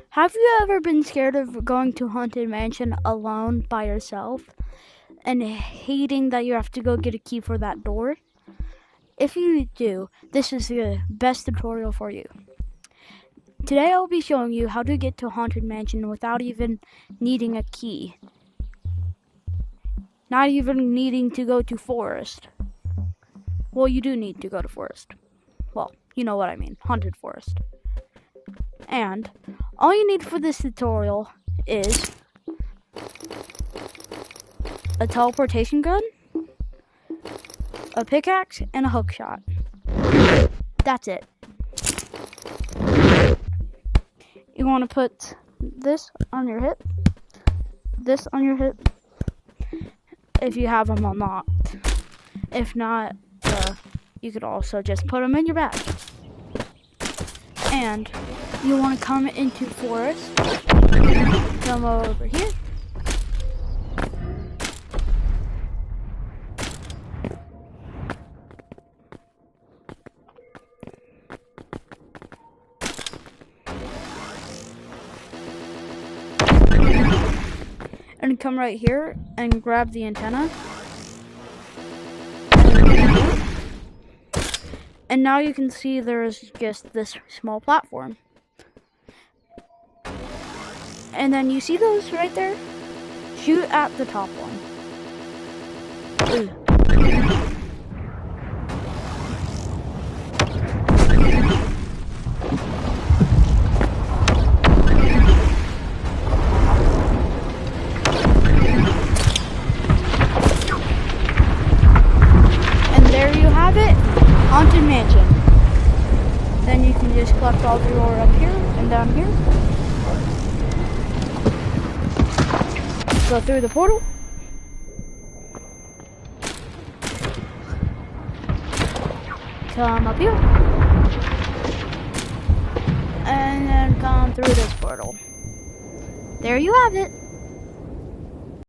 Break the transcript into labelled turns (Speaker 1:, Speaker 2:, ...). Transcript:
Speaker 1: Have you ever been scared of going to Haunted Mansion alone by yourself and hating that you have to go get a key for that door? If you do, this is the best tutorial for you. Today I'll be showing you how to get to Haunted Mansion without even needing a key. Not even needing to go to Forest. Well, you do need to go to Forest. Well, you know what I mean, Haunted Forest. And all you need for this tutorial is a teleportation gun, a pickaxe, and a hookshot. That's it. You want to put this on your hip, this on your hip, if you have them unlocked. If not, you could also just put them in your bag. And you want to come into Forest, come over here, and come right here and grab the antenna. And now you can see there's just this small platform. And then you see those right there? Shoot at the top one. Ooh. And there you have it, Haunted Mansion. Then you can just collect all the ore up here and down here. Go through the portal. Come up here. And then come through this portal. There you have it.